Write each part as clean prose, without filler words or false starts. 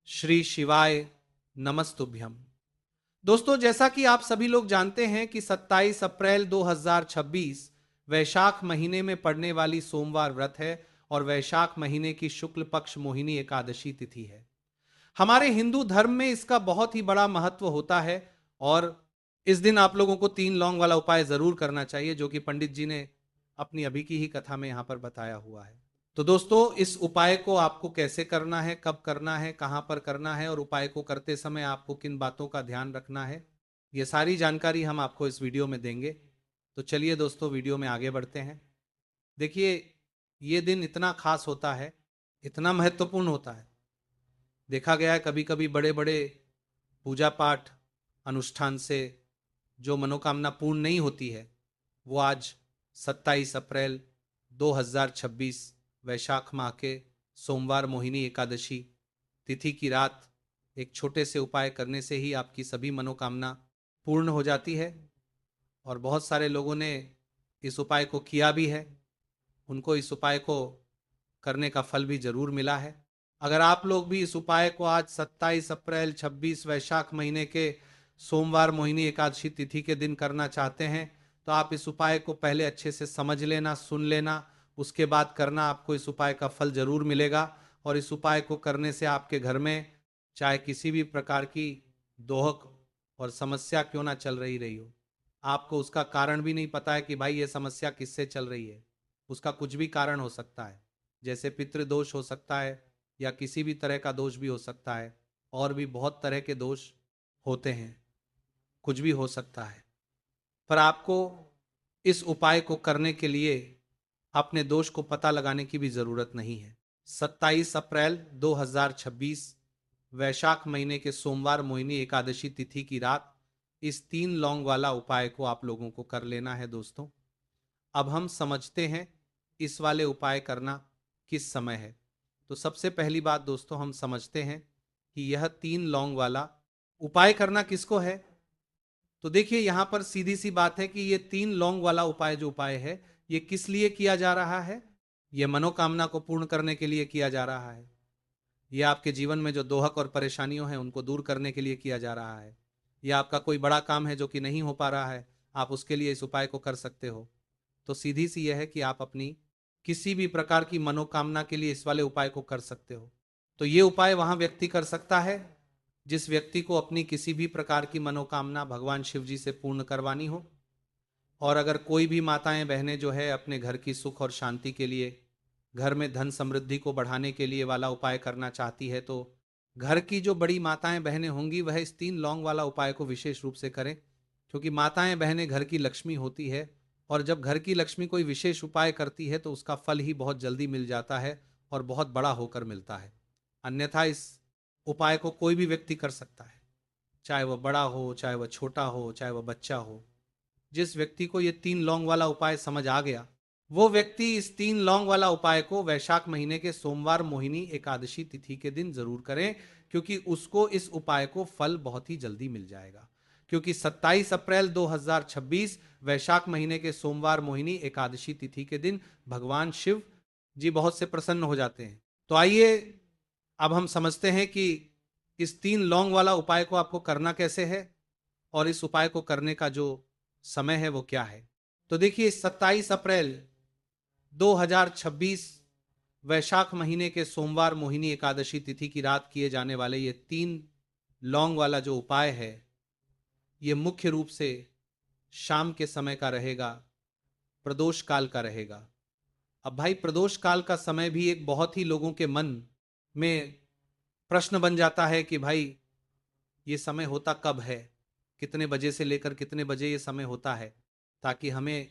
श्री शिवाय नमस्तुभ्यम। दोस्तों, जैसा कि आप सभी लोग जानते हैं कि 27 अप्रैल 2026 वैशाख महीने में पड़ने वाली सोमवार व्रत है और वैशाख महीने की शुक्ल पक्ष मोहिनी एकादशी तिथि है। हमारे हिंदू धर्म में इसका बहुत ही बड़ा महत्व होता है और इस दिन आप लोगों को 3 लौंग वाला उपाय जरूर करना चाहिए, जो कि पंडित जी ने अपनी अभी की ही कथा में यहां पर बताया हुआ है। तो दोस्तों, इस उपाय को आपको कैसे करना है, कब करना है, कहां पर करना है और उपाय को करते समय आपको किन बातों का ध्यान रखना है, ये सारी जानकारी हम आपको इस वीडियो में देंगे। तो चलिए दोस्तों, वीडियो में आगे बढ़ते हैं। देखिए, ये दिन इतना खास होता है, इतना महत्वपूर्ण होता है। देखा गया है कभी कभी बड़े बड़े पूजा पाठ अनुष्ठान से जो मनोकामना पूर्ण नहीं होती है, वो आज 27 अप्रैल 2026 वैशाख माह के सोमवार मोहिनी एकादशी तिथि की रात एक छोटे से उपाय करने से ही आपकी सभी मनोकामना पूर्ण हो जाती है। और बहुत सारे लोगों ने इस उपाय को किया भी है, उनको इस उपाय को करने का फल भी जरूर मिला है। अगर आप लोग भी इस उपाय को आज 27 अप्रैल 26 वैशाख महीने के सोमवार मोहिनी एकादशी तिथि के दिन करना चाहते हैं, तो आप इस उपाय को पहले अच्छे से समझ लेना, सुन लेना, उसके बाद करना। आपको इस उपाय का फल जरूर मिलेगा। और इस उपाय को करने से आपके घर में चाहे किसी भी प्रकार की दोहक और समस्या क्यों ना चल रही हो, आपको उसका कारण भी नहीं पता है कि भाई ये समस्या किससे चल रही है। उसका कुछ भी कारण हो सकता है, जैसे पितृदोष हो सकता है या किसी भी तरह का दोष भी हो सकता है, और भी बहुत तरह के दोष होते हैं, कुछ भी हो सकता है। पर आपको इस उपाय को करने के लिए अपने दोष को पता लगाने की भी जरूरत नहीं है। 27 अप्रैल 2026 वैशाख महीने के सोमवार मोहिनी एकादशी तिथि की रात इस 3 लौंग वाला उपाय को आप लोगों को कर लेना है। दोस्तों, अब हम समझते हैं इस वाले उपाय करना किस समय है। तो सबसे पहली बात दोस्तों, हम समझते हैं कि यह 3 लौंग वाला उपाय करना किसको है। तो देखिए, यहां पर सीधी सी बात है कि ये 3 लौंग वाला उपाय जो उपाय है, ये किस लिए किया जा रहा है। ये मनोकामना को पूर्ण करने के लिए किया जा रहा है। ये आपके जीवन में जो दोहक और परेशानियों हैं उनको दूर करने के लिए किया जा रहा है। या आपका कोई बड़ा काम है जो कि नहीं हो पा रहा है, आप उसके लिए इस उपाय को कर सकते हो। तो सीधी सी यह है कि आप अपनी किसी भी प्रकार की मनोकामना के लिए इस वाले उपाय को कर सकते हो। तो ये उपाय वहां व्यक्ति कर सकता है जिस व्यक्ति को अपनी किसी भी प्रकार की मनोकामना भगवान शिव जी से पूर्ण करवानी हो। और अगर कोई भी माताएं बहनें जो है अपने घर की सुख और शांति के लिए, घर में धन समृद्धि को बढ़ाने के लिए वाला उपाय करना चाहती है, तो घर की जो बड़ी माताएं बहनें होंगी वह इस 3 लौंग वाला उपाय को विशेष रूप से करें, क्योंकि माताएं बहनें घर की लक्ष्मी होती है। और जब घर की लक्ष्मी कोई विशेष उपाय करती है तो उसका फल ही बहुत जल्दी मिल जाता है और बहुत बड़ा होकर मिलता है। अन्यथा इस उपाय को कोई भी व्यक्ति कर सकता है, चाहे वह बड़ा हो, चाहे वह छोटा हो, चाहे वह बच्चा हो। जिस व्यक्ति को ये 3 लौंग वाला उपाय समझ आ गया, वो व्यक्ति इस 3 लौंग वाला उपाय को वैशाख महीने के सोमवार मोहिनी एकादशी तिथि के दिन जरूर करें, क्योंकि उसको इस उपाय को फल बहुत ही जल्दी मिल जाएगा। क्योंकि 27 अप्रैल 2026 वैशाख महीने के सोमवार मोहिनी एकादशी तिथि के दिन भगवान शिव जी बहुत से प्रसन्न हो जाते हैं। तो आइए अब हम समझते हैं कि इस 3 लौंग वाला उपाय को आपको करना कैसे है और इस उपाय को करने का जो समय है वो क्या है। तो देखिए, 27 अप्रैल 2026 वैशाख महीने के सोमवार मोहिनी एकादशी तिथि की रात किए जाने वाले ये 3 लौंग वाला जो उपाय है, ये मुख्य रूप से शाम के समय का रहेगा, प्रदोष काल का रहेगा। अब भाई, प्रदोष काल का समय भी एक बहुत ही लोगों के मन में प्रश्न बन जाता है कि भाई ये समय होता कब है, कितने बजे से लेकर कितने बजे ये समय होता है, ताकि हमें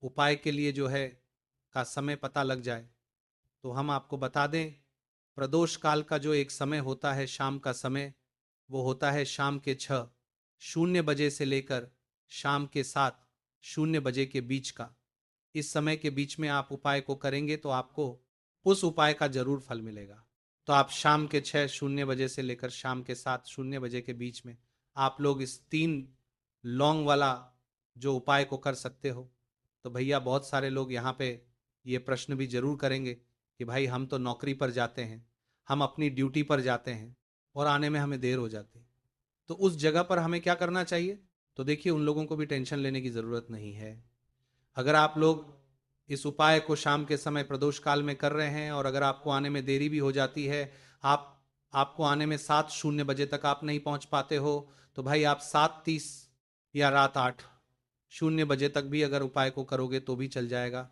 उपाय के लिए जो है का समय पता लग जाए। तो हम आपको बता दें, प्रदोष काल का जो एक समय होता है, शाम का समय, वो होता है शाम के 6:00 से लेकर शाम के 7:00 के बीच का। इस समय के बीच में आप उपाय को करेंगे तो आपको उस उपाय का जरूर फल मिलेगा। तो आप शाम के 6:00 से लेकर शाम के 7:00 के बीच में आप लोग इस 3 लौंग वाला जो उपाय को कर सकते हो। तो भैया, बहुत सारे लोग यहाँ पे ये प्रश्न भी जरूर करेंगे कि भाई हम तो नौकरी पर जाते हैं, हम अपनी ड्यूटी पर जाते हैं, और आने में हमें देर हो जाती। तो उस जगह पर हमें क्या करना चाहिए? तो देखिए, उन लोगों को भी टेंशन लेने की ज़रूरत नहीं है। अगर आप लोग इस उपाय को शाम के समय प्रदोष काल में कर रहे हैं और अगर आपको आने में देरी भी हो जाती है, आप आपको आने में 7:00 तक आप नहीं पहुंच पाते हो, तो भाई आप 7:30 या रात 8:00 तक भी अगर उपाय को करोगे तो भी चल जाएगा।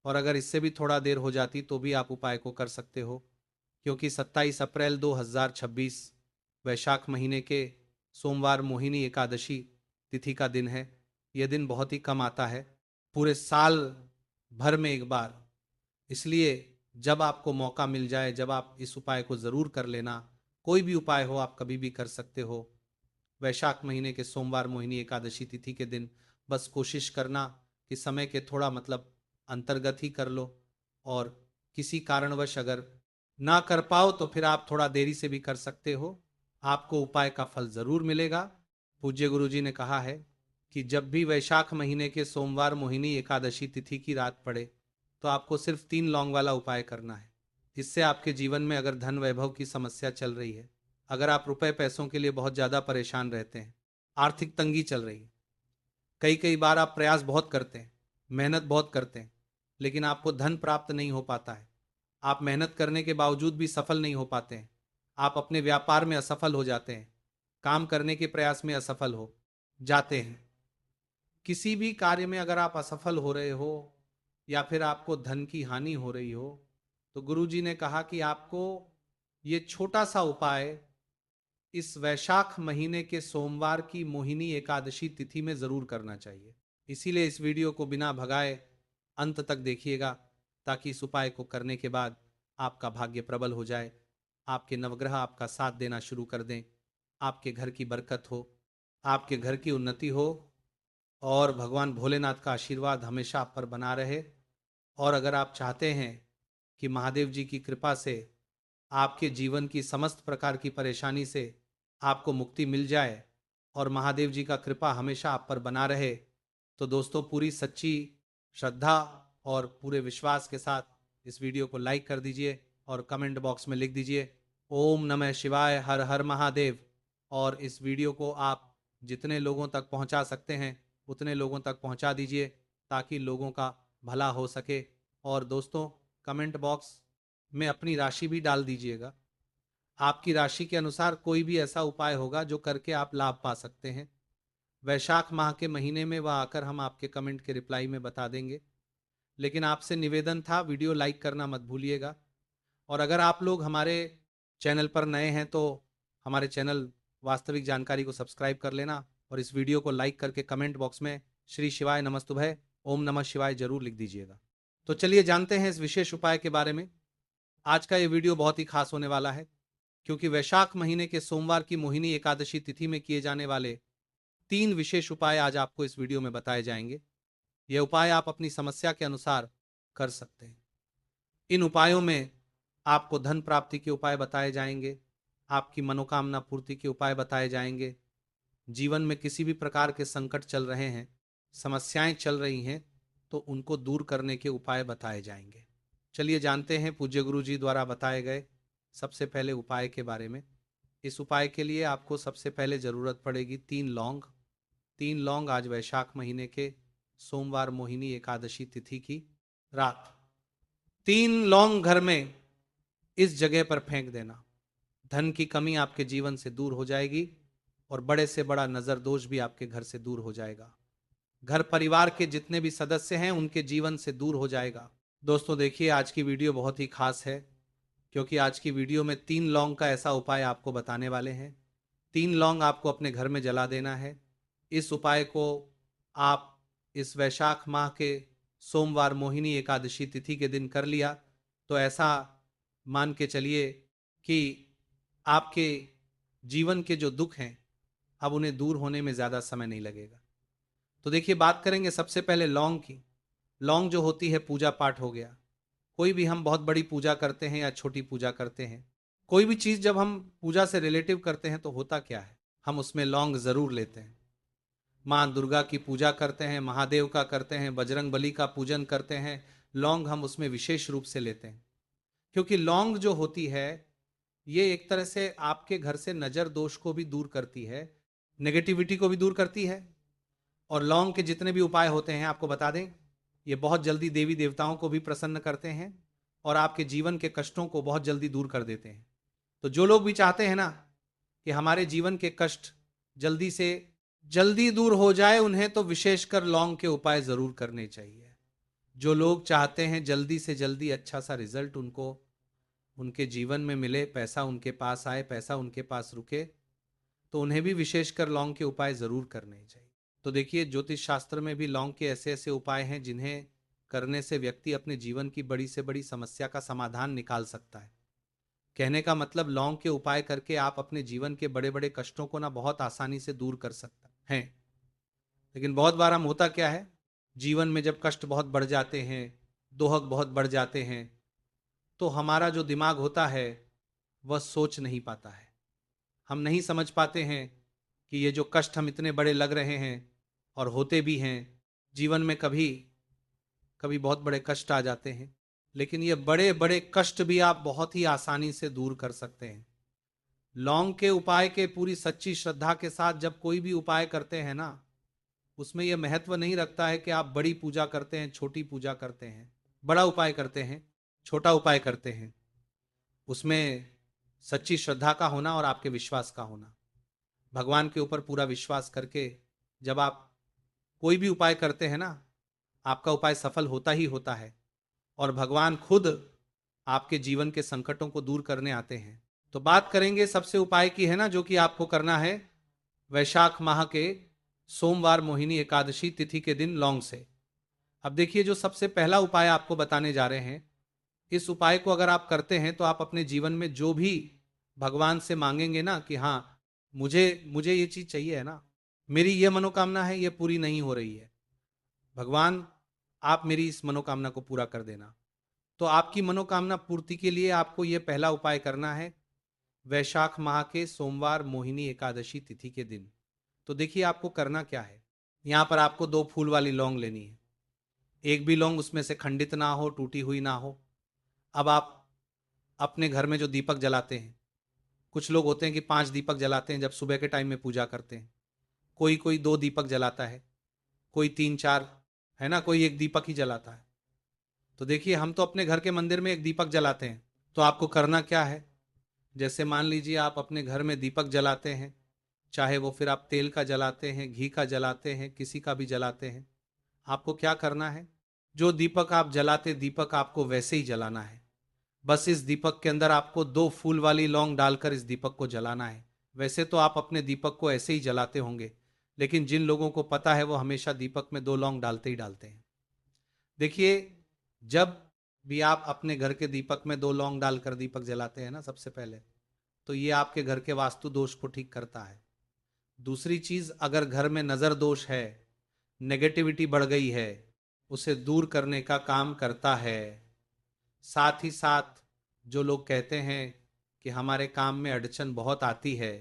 और अगर इससे भी थोड़ा देर हो जाती तो भी आप उपाय को कर सकते हो, क्योंकि 27 अप्रैल 2026 वैशाख महीने के सोमवार मोहिनी एकादशी तिथि का दिन है। यह दिन बहुत ही कम आता है, पूरे साल भर में एक बार। इसलिए जब आपको मौका मिल जाए, जब आप इस उपाय को ज़रूर कर लेना। कोई भी उपाय हो आप कभी भी कर सकते हो। वैशाख महीने के सोमवार मोहिनी एकादशी तिथि के दिन बस कोशिश करना कि समय के थोड़ा मतलब अंतर्गत ही कर लो, और किसी कारणवश अगर ना कर पाओ तो फिर आप थोड़ा देरी से भी कर सकते हो। आपको उपाय का फल ज़रूर मिलेगा। पूज्य गुरु जी ने कहा है कि जब भी वैशाख महीने के सोमवार मोहिनी एकादशी तिथि की रात पड़े तो आपको सिर्फ 3 लौंग वाला उपाय करना है। इससे आपके जीवन में अगर धन वैभव की समस्या चल रही है, अगर आप रुपए पैसों के लिए बहुत ज़्यादा परेशान रहते हैं, आर्थिक तंगी चल रही है, कई कई बार आप प्रयास बहुत करते हैं, मेहनत बहुत करते हैं, लेकिन आपको धन प्राप्त नहीं हो पाता है, आप मेहनत करने के बावजूद भी सफल नहीं हो पाते हैं, आप अपने व्यापार में असफल हो जाते हैं, काम करने के प्रयास में असफल हो जाते हैं, किसी भी कार्य में अगर आप असफल हो रहे हो या फिर आपको धन की हानि हो रही हो, तो गुरु जी ने कहा कि आपको ये छोटा सा उपाय इस वैशाख महीने के सोमवार की मोहिनी एकादशी तिथि में जरूर करना चाहिए। इसीलिए इस वीडियो को बिना भगाए अंत तक देखिएगा, ताकि इस उपाय को करने के बाद आपका भाग्य प्रबल हो जाए, आपके नवग्रह आपका साथ देना शुरू कर दें, आपके घर की बरकत हो, आपके घर की उन्नति हो, और भगवान भोलेनाथ का आशीर्वाद हमेशा आप पर बना रहे। और अगर आप चाहते हैं कि महादेव जी की कृपा से आपके जीवन की समस्त प्रकार की परेशानी से आपको मुक्ति मिल जाए और महादेव जी का कृपा हमेशा आप पर बना रहे, तो दोस्तों पूरी सच्ची श्रद्धा और पूरे विश्वास के साथ इस वीडियो को लाइक कर दीजिए और कमेंट बॉक्स में लिख दीजिए ओम नमः शिवाय, हर हर महादेव। और इस वीडियो को आप जितने लोगों तक पहुंचा सकते हैं उतने लोगों तक पहुंचा दीजिए, ताकि लोगों का भला हो सके। और दोस्तों, कमेंट बॉक्स में अपनी राशि भी डाल दीजिएगा। आपकी राशि के अनुसार कोई भी ऐसा उपाय होगा जो करके आप लाभ पा सकते हैं। वैशाख माह के महीने में वह आकर हम आपके कमेंट के रिप्लाई में बता देंगे। लेकिन आपसे निवेदन था, वीडियो लाइक करना मत भूलिएगा। और अगर आप लोग हमारे चैनल पर नए हैं तो हमारे चैनल वास्तविक जानकारी को सब्सक्राइब कर लेना, और इस वीडियो को लाइक करके कमेंट बॉक्स में श्री शिवाय नमस्तुभय, ओम नमः शिवाय जरूर लिख दीजिएगा। तो चलिए जानते हैं इस विशेष उपाय के बारे में। आज का ये वीडियो बहुत ही खास होने वाला है, क्योंकि वैशाख महीने के सोमवार की मोहिनी एकादशी तिथि में किए जाने वाले 3 विशेष उपाय आज आपको इस वीडियो में बताए जाएंगे। यह उपाय आप अपनी समस्या के अनुसार कर सकते हैं। इन उपायों में आपको धन प्राप्ति के उपाय बताए जाएंगे, आपकी मनोकामना पूर्ति के उपाय बताए जाएंगे, जीवन में किसी भी प्रकार के संकट चल रहे हैं, समस्याएं चल रही हैं, तो उनको दूर करने के उपाय बताए जाएंगे। चलिए जानते हैं पूज्य गुरु जी द्वारा बताए गए सबसे पहले उपाय के बारे में। इस उपाय के लिए आपको सबसे पहले जरूरत पड़ेगी 3 लौंग। 3 लौंग आज वैशाख महीने के सोमवार मोहिनी एकादशी तिथि की रात 3 लौंग घर में इस जगह पर फेंक देना। धन की कमी आपके जीवन से दूर हो जाएगी और बड़े से बड़ा नजर दोष भी आपके घर से दूर हो जाएगा। घर परिवार के जितने भी सदस्य हैं उनके जीवन से दूर हो जाएगा। दोस्तों देखिए, आज की वीडियो बहुत ही खास है, क्योंकि आज की वीडियो में 3 लौंग का ऐसा उपाय आपको बताने वाले हैं। 3 लौंग आपको अपने घर में जला देना है। इस उपाय को आप इस वैशाख माह के सोमवार मोहिनी एकादशी तिथि के दिन कर लिया तो ऐसा मान के चलिए कि आपके जीवन के जो दुख हैं अब उन्हें दूर होने में ज़्यादा समय नहीं लगेगा। तो देखिए, बात करेंगे सबसे पहले लौंग की। लौंग जो होती है पूजा पाठ हो गया, कोई भी हम बहुत बड़ी पूजा करते हैं या छोटी पूजा करते हैं, कोई भी चीज़ जब हम पूजा से रिलेटिव करते हैं तो होता क्या है, हम उसमें लौंग ज़रूर लेते हैं। माँ दुर्गा की पूजा करते हैं, महादेव का करते हैं, बजरंग बली का पूजन करते हैं, लौंग हम उसमें विशेष रूप से लेते हैं। क्योंकि लौंग जो होती है ये एक तरह से आपके घर से नजर दोष को भी दूर करती है, नेगेटिविटी को भी दूर करती है। और लौंग के जितने भी उपाय होते हैं आपको बता दें, ये बहुत जल्दी देवी देवताओं को भी प्रसन्न करते हैं और आपके जीवन के कष्टों को बहुत जल्दी दूर कर देते हैं। तो जो लोग भी चाहते हैं ना कि हमारे जीवन के कष्ट जल्दी से जल्दी दूर हो जाए, उन्हें तो विशेषकर लौंग के उपाय जरूर करने चाहिए। जो लोग चाहते हैं जल्दी से जल्दी अच्छा सा रिजल्ट उनको उनके जीवन में मिले, पैसा उनके पास आए, पैसा उनके पास रुके, तो उन्हें भी विशेषकर लौंग के उपाय जरूर करने चाहिए। तो देखिए, ज्योतिष शास्त्र में भी लौंग के ऐसे ऐसे उपाय हैं जिन्हें करने से व्यक्ति अपने जीवन की बड़ी से बड़ी समस्या का समाधान निकाल सकता है। कहने का मतलब, लौंग के उपाय करके आप अपने जीवन के बड़े बड़े कष्टों को ना बहुत आसानी से दूर कर सकते हैं। लेकिन बहुत बार हम होता क्या है, जीवन में जब कष्ट बहुत बढ़ जाते हैं, दोहक बहुत बढ़ जाते हैं, तो हमारा जो दिमाग होता है वह सोच नहीं पाता है। हम नहीं समझ पाते हैं कि ये जो कष्ट हम इतने बड़े लग रहे हैं और होते भी हैं, जीवन में कभी कभी बहुत बड़े कष्ट आ जाते हैं, लेकिन ये बड़े बड़े कष्ट भी आप बहुत ही आसानी से दूर कर सकते हैं। लौंग के उपाय के पूरी सच्ची श्रद्धा के साथ जब कोई भी उपाय करते हैं ना, उसमें यह महत्व नहीं रखता है कि आप बड़ी पूजा करते हैं, छोटी पूजा करते हैं, बड़ा उपाय करते हैं, छोटा उपाय करते हैं। उसमें सच्ची श्रद्धा का होना और आपके विश्वास का होना, भगवान के ऊपर पूरा विश्वास करके जब आप कोई भी उपाय करते हैं ना, आपका उपाय सफल होता ही होता है और भगवान खुद आपके जीवन के संकटों को दूर करने आते हैं। तो बात करेंगे सबसे उपाय की, है ना, जो कि आपको करना है वैशाख माह के सोमवार मोहिनी एकादशी तिथि के दिन लौंग से। अब देखिए, जो सबसे पहला उपाय आपको बताने जा रहे हैं, इस उपाय को अगर आप करते हैं तो आप अपने जीवन में जो भी भगवान से मांगेंगे ना कि हाँ, मुझे मुझे ये चीज चाहिए, है ना, मेरी ये मनोकामना है, ये पूरी नहीं हो रही है, भगवान आप मेरी इस मनोकामना को पूरा कर देना। तो आपकी मनोकामना पूर्ति के लिए आपको ये पहला उपाय करना है वैशाख माह के सोमवार मोहिनी एकादशी तिथि के दिन। तो देखिए, आपको करना क्या है, यहाँ पर आपको 2 फूल वाली लौंग लेनी है। एक भी लौंग उसमें से खंडित ना हो, टूटी हुई ना हो। अब आप अपने घर में जो दीपक जलाते हैं, कुछ लोग होते हैं कि 5 दीपक जलाते हैं जब सुबह के टाइम में पूजा करते हैं, कोई कोई 2 दीपक जलाता है, कोई 3-4, है ना, कोई एक दीपक ही जलाता है। तो देखिए, हम तो अपने घर के मंदिर में एक दीपक जलाते हैं। तो आपको करना क्या है, जैसे मान लीजिए आप अपने घर में दीपक जलाते हैं, चाहे वो फिर आप तेल का जलाते हैं, घी का जलाते हैं, किसी का भी जलाते हैं, आपको क्या करना है, जो दीपक आप जलाते दीपक आपको वैसे ही जलाना है। बस इस दीपक के अंदर आपको 2 फूल वाली लौंग डालकर इस दीपक को जलाना है। वैसे तो आप अपने दीपक को ऐसे ही जलाते होंगे, लेकिन जिन लोगों को पता है वो हमेशा दीपक में 2 लौंग डालते ही डालते हैं। देखिए, जब भी आप अपने घर के दीपक में 2 लौंग डालकर दीपक जलाते हैं ना सबसे पहले, तो ये आपके घर के वास्तु दोष को ठीक करता है। दूसरी चीज, अगर घर में नजर दोष है, नेगेटिविटी बढ़ गई है, उसे दूर करने का काम करता है। साथ ही साथ जो लोग कहते हैं कि हमारे काम में अड़चन बहुत आती है,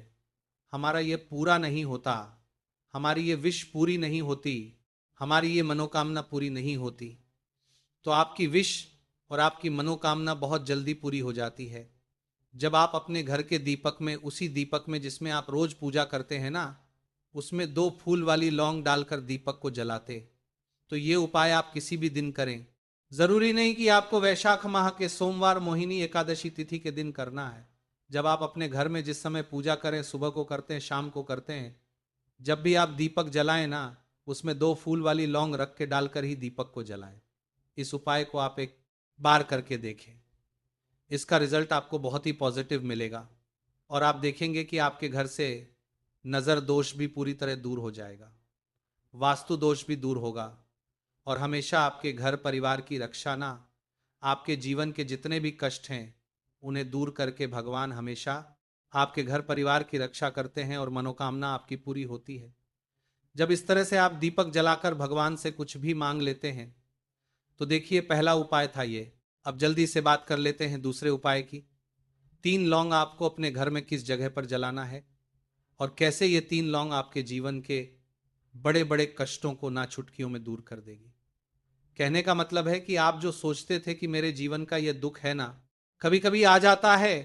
हमारा ये पूरा नहीं होता, हमारी ये विश पूरी नहीं होती, हमारी ये मनोकामना पूरी नहीं होती, तो आपकी विश और आपकी मनोकामना बहुत जल्दी पूरी हो जाती है जब आप अपने घर के दीपक में, उसी दीपक में जिसमें आप रोज पूजा करते हैं ना, उसमें 2 फूल वाली लौंग डालकर दीपक को जलाते। तो ये उपाय आप किसी भी दिन करें, जरूरी नहीं कि आपको वैशाख माह के सोमवार मोहिनी एकादशी तिथि के दिन करना है। जब आप अपने घर में जिस समय पूजा करें, सुबह को करते हैं, शाम को करते हैं, जब भी आप दीपक जलाएं ना, उसमें 2 फूल वाली लौंग रख के डालकर ही दीपक को जलाएं। इस उपाय को आप एक बार करके देखें, इसका रिजल्ट आपको बहुत ही पॉजिटिव मिलेगा और आप देखेंगे कि आपके घर से नज़र दोष भी पूरी तरह दूर हो जाएगा, वास्तु दोष भी दूर होगा और हमेशा आपके घर परिवार की रक्षा ना, आपके जीवन के जितने भी कष्ट हैं उन्हें दूर करके भगवान हमेशा आपके घर परिवार की रक्षा करते हैं और मनोकामना आपकी पूरी होती है। जब इस तरह से आप दीपक जलाकर भगवान से कुछ भी मांग लेते हैं, तो देखिए, पहला उपाय था ये। अब जल्दी से बात कर लेते हैं दूसरे उपाय की। 3 लौंग आपको अपने घर में किस जगह पर जलाना है और कैसे ये 3 लौंग आपके जीवन के बड़े बड़े कष्टों को ना चुटकियों में दूर कर देगी। कहने का मतलब है कि आप जो सोचते थे कि मेरे जीवन का ये दुख है ना, कभी कभी आ जाता है,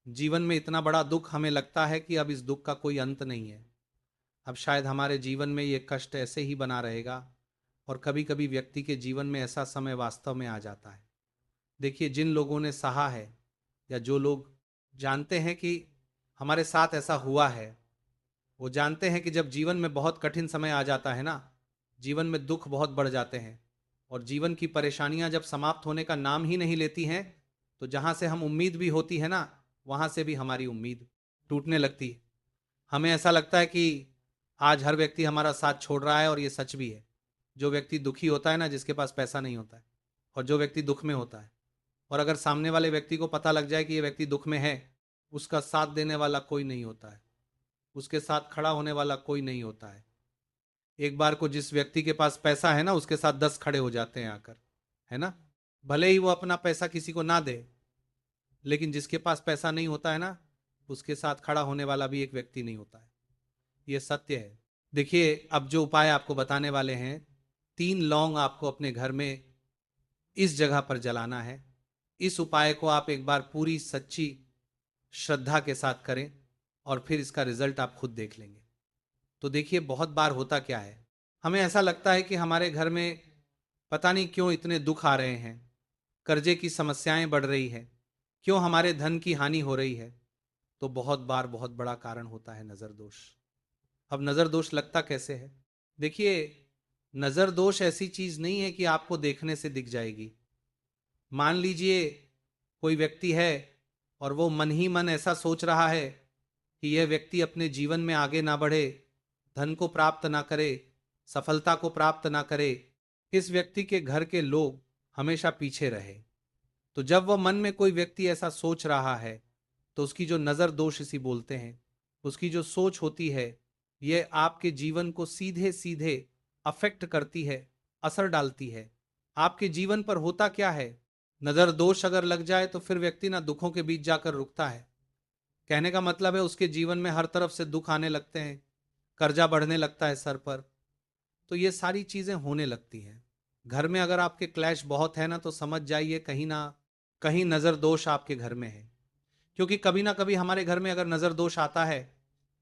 जीवन में इतना बड़ा दुख, हमें लगता है कि अब इस दुख का कोई अंत नहीं है, अब शायद हमारे जीवन में ये कष्ट ऐसे ही बना रहेगा। और कभी कभी व्यक्ति के जीवन में ऐसा समय वास्तव में आ जाता है। देखिए, जिन लोगों ने सहा है या जो लोग जानते हैं कि हमारे साथ ऐसा हुआ है, वो जानते हैं कि जब जीवन में बहुत कठिन समय आ जाता है ना, जीवन में दुख बहुत बढ़ जाते हैं और जीवन की परेशानियां जब समाप्त होने का नाम ही नहीं लेती हैं, तो जहां से हम उम्मीद भी होती है ना, वहां से भी हमारी उम्मीद टूटने लगती है। हमें ऐसा लगता है कि आज हर व्यक्ति हमारा साथ छोड़ रहा है, और ये सच भी है। जो व्यक्ति दुखी होता है ना, जिसके पास पैसा नहीं होता है, और जो व्यक्ति दुख में होता है, और अगर सामने वाले व्यक्ति को पता लग जाए कि ये व्यक्ति दुख में है, उसका साथ देने वाला कोई नहीं होता है, उसके साथ खड़ा होने वाला कोई नहीं होता है। एक बार को जिस व्यक्ति के पास पैसा है ना, उसके साथ 10 खड़े हो जाते हैं आकर, है ना। भले ही वो अपना पैसा किसी को ना दे, लेकिन जिसके पास पैसा नहीं होता है ना, उसके साथ खड़ा होने वाला भी एक व्यक्ति नहीं होता है। ये सत्य है। देखिए, अब जो उपाय आपको बताने वाले हैं, 3 लौंग आपको अपने घर में इस जगह पर जलाना है। इस उपाय को आप एक बार पूरी सच्ची श्रद्धा के साथ करें, और फिर इसका रिजल्ट आप खुद देख लेंगे। तो देखिए, बहुत बार होता क्या है, हमें ऐसा लगता है कि हमारे घर में पता नहीं क्यों इतने दुख आ रहे हैं, कर्जे की समस्याएं बढ़ रही है, क्यों हमारे धन की हानि हो रही है। तो बहुत बार बहुत बड़ा कारण होता है नजर दोष। अब नजर दोष लगता कैसे है? देखिए, नजर दोष ऐसी चीज नहीं है कि आपको देखने से दिख जाएगी। मान लीजिए कोई व्यक्ति है और वो मन ही मन ऐसा सोच रहा है कि यह व्यक्ति अपने जीवन में आगे ना बढ़े, धन को प्राप्त ना करे, सफलता को प्राप्त ना करे, इस व्यक्ति के घर के लोग हमेशा पीछे रहे। तो जब वह मन में कोई व्यक्ति ऐसा सोच रहा है, तो उसकी जो नजर दोष इसी बोलते हैं, उसकी जो सोच होती है, यह आपके जीवन को सीधे सीधे अफेक्ट करती है, असर डालती है। आपके जीवन पर होता क्या है, नजर दोष अगर लग जाए तो फिर व्यक्ति ना दुखों के बीच जाकर रुकता है। कहने का मतलब है, उसके जीवन में हर तरफ से दुख आने लगते हैं, कर्जा बढ़ने लगता है सर पर। तो ये सारी चीजें होने लगती हैं। घर में अगर आपके क्लैश बहुत है ना, तो समझ जाइए कहीं ना कहीं नजर दोष आपके घर में है। क्योंकि कभी ना कभी हमारे घर में अगर नजर दोष आता है,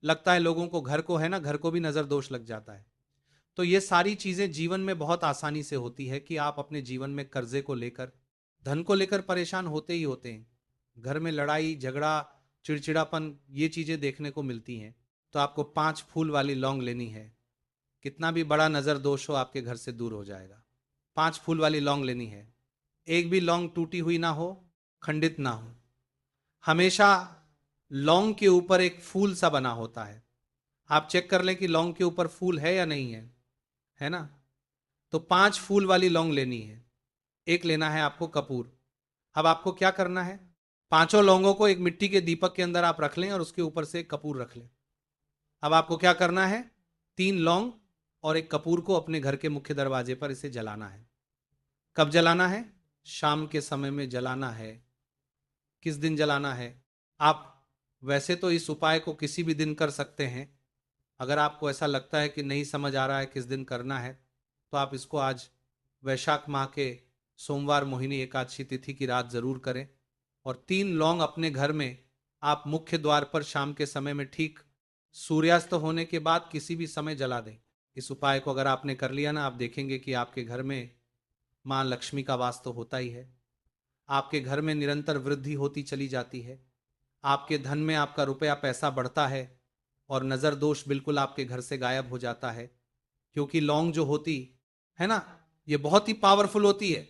लगता है लोगों को, घर को है ना, घर को भी नजर दोष लग जाता है। तो ये सारी चीजें जीवन में बहुत आसानी से होती है कि आप अपने जीवन में कर्जे को लेकर, धन को लेकर परेशान होते ही होते हैं। घर में लड़ाई झगड़ा, चिड़चिड़ापन, ये चीजें देखने को मिलती हैं। तो आपको 5 फूल वाली लौंग लेनी है। कितना भी बड़ा नजर दोष हो, आपके घर से दूर हो जाएगा। 5 फूल वाली लौंग लेनी है। एक भी लौंग टूटी हुई ना हो, खंडित ना हो। हमेशा लौंग के ऊपर एक फूल सा बना होता है। आप चेक कर लें कि लौंग के ऊपर फूल है या नहीं है ना। तो 5 फूल वाली लौंग लेनी है। एक लेना है आपको कपूर। अब आपको क्या करना है, पांचों लौंगों को एक मिट्टी के दीपक के अंदर आप रख लें, और उसके ऊपर से एक कपूर रख लें। अब आपको क्या करना है, 3 लौंग और एक कपूर को अपने घर के मुख्य दरवाजे पर इसे जलाना है। कब जलाना है? शाम के समय में जलाना है। किस दिन जलाना है? आप वैसे तो इस उपाय को किसी भी दिन कर सकते हैं। अगर आपको ऐसा लगता है कि नहीं समझ आ रहा है किस दिन करना है, तो आप इसको आज वैशाख माह के सोमवार मोहिनी एकादशी तिथि की रात जरूर करें। और 3 लौंग अपने घर में आप मुख्य द्वार पर शाम के समय में, ठीक सूर्यास्त होने के बाद किसी भी समय जला दें। इस उपाय को अगर आपने कर लिया ना, आप देखेंगे कि आपके घर में मां लक्ष्मी का वास तो होता ही है। आपके घर में निरंतर वृद्धि होती चली जाती है। आपके धन में आपका रुपया पैसा बढ़ता है, और नजर दोष बिल्कुल आपके घर से गायब हो जाता है। क्योंकि लौंग जो होती है ना, ये बहुत ही पावरफुल होती है।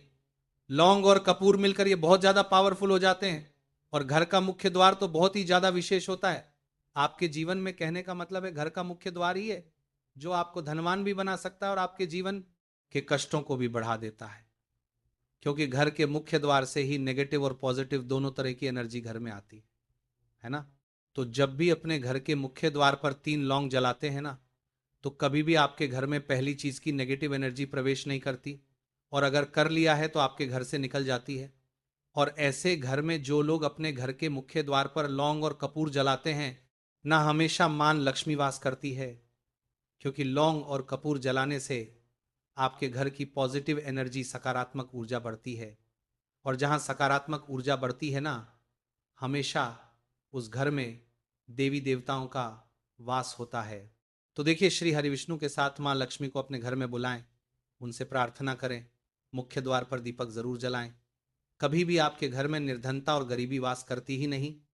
लौंग और कपूर मिलकर ये बहुत ज्यादा पावरफुल हो जाते हैं। और घर का मुख्य द्वार तो बहुत ही ज्यादा विशेष होता है आपके जीवन में। कहने का मतलब है, घर का मुख्य द्वार ही है जो आपको धनवान भी बना सकता है और आपके जीवन के कष्टों को भी बढ़ा देता है। क्योंकि घर के मुख्य द्वार से ही नेगेटिव और पॉजिटिव दोनों तरह की एनर्जी घर में आती है ना। तो जब भी अपने घर के मुख्य द्वार पर 3 लौंग जलाते हैं ना, तो कभी भी आपके घर में पहली चीज की नेगेटिव एनर्जी प्रवेश नहीं करती, और अगर कर लिया है तो आपके घर से निकल जाती है। और ऐसे घर में जो लोग अपने घर के मुख्य द्वार पर लौंग और कपूर जलाते हैं ना, हमेशा मान लक्ष्मी वास करती है। क्योंकि लौंग और कपूर जलाने से आपके घर की पॉजिटिव एनर्जी, सकारात्मक ऊर्जा बढ़ती है। और जहां सकारात्मक ऊर्जा बढ़ती है ना, हमेशा उस घर में देवी देवताओं का वास होता है। तो देखिए, श्री हरिविष्णु के साथ माँ लक्ष्मी को अपने घर में बुलाएं, उनसे प्रार्थना करें, मुख्य द्वार पर दीपक जरूर जलाएं। कभी भी आपके घर में निर्धनता और गरीबी वास करती ही नहीं।